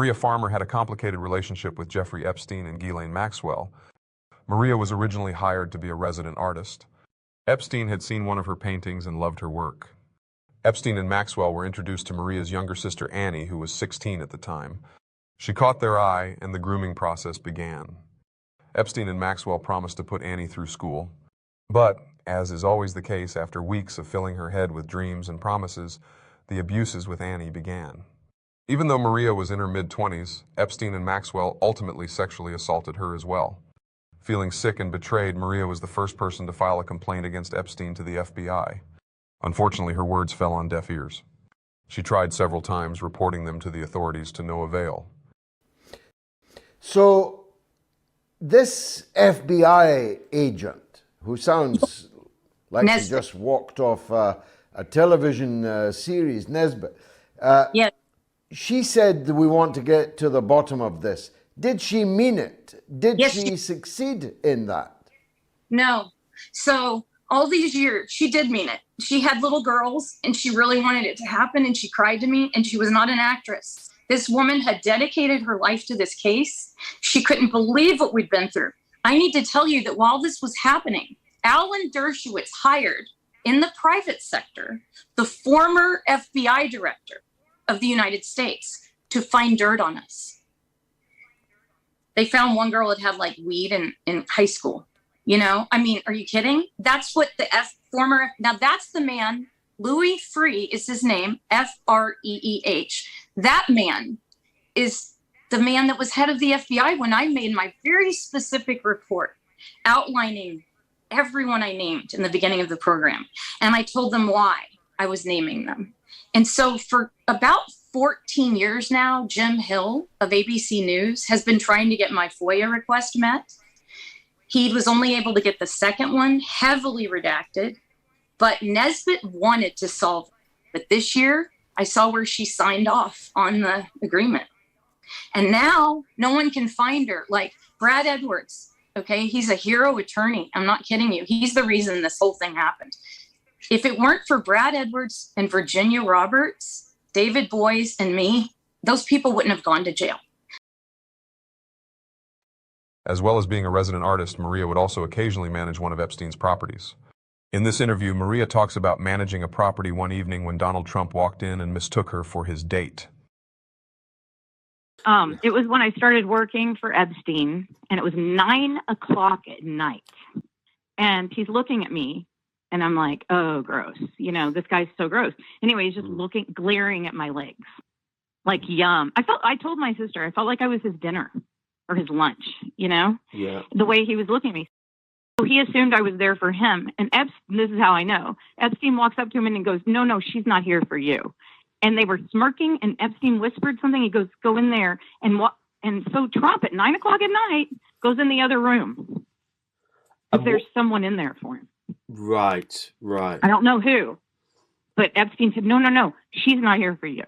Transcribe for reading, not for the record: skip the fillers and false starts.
Maria Farmer had a complicated relationship with Jeffrey Epstein and Ghislaine Maxwell. Maria was originally hired to be a resident artist. Epstein had seen one of her paintings and loved her work. Epstein and Maxwell were introduced to Maria's younger sister Annie, who was 16 at the time. She caught their eye, and the grooming process began. Epstein and Maxwell promised to put Annie through school. But, as is always the case after weeks of filling her head with dreams and promises, the abuses with Annie began. Even though Maria was in her mid-20s, Epstein and Maxwell ultimately sexually assaulted her as well. Feeling sick and betrayed, Maria was the first person to file a complaint against Epstein to the FBI. Unfortunately, her words fell on deaf ears. She tried several times, reporting them to the authorities to no avail. So, this FBI agent, who sounds like Nesbitt. she just walked off a television series, Nesbitt, Yeah. she said that we want to get to the bottom of this. Did she mean it? Did Yes, she succeed in that? No. So all these years, she did mean it. She had little girls and she really wanted it to happen. And she cried to me, and she was not an actress. This woman had dedicated her life to this case. She couldn't believe what we'd been through. I need to tell you that while this was happening, Alan Dershowitz hired in the private sector the former FBI director of the United States to find dirt on us. They found one girl that had like weed in high school. You know, I mean, are you kidding? That's what the now that's the man, Louis Freeh is his name, Freeh. That man is the man that was head of the FBI when I made my very specific report outlining everyone I named in the beginning of the program. And I told them why I was naming them. And so for about 14 years now, Jim Hill of ABC News has been trying to get my FOIA request met. He was only able to get the second one, heavily redacted, but Nesbitt wanted to solve it. But this year, I saw where she signed off on the agreement. And now no one can find her. Like Brad Edwards, okay? He's a hero attorney. I'm not kidding you. He's the reason this whole thing happened. If it weren't for Brad Edwards and Virginia Roberts, David Boies and me, those people wouldn't have gone to jail. As well as being a resident artist, Maria would also occasionally manage one of Epstein's properties. In this interview, Maria talks about managing a property one evening when Donald Trump walked in and mistook her for his date. It was when I started working for Epstein, and it was 9 o'clock at night. And he's looking at me, and I'm like, oh, gross. You know, this guy's so gross. Anyway, he's just glaring at my legs. Like, yum. I told my sister, I felt like I was his dinner or his lunch, you know? Yeah. The way he was looking at me. So he assumed I was there for him. And this is how I know. Epstein walks up to him and goes, no, she's not here for you. And they were smirking, and Epstein whispered something. He goes, go in there. And so Trump at 9 o'clock at night goes in the other room. If there's someone in there for him. Right. I don't know who. But Epstein said, no, she's not here for you.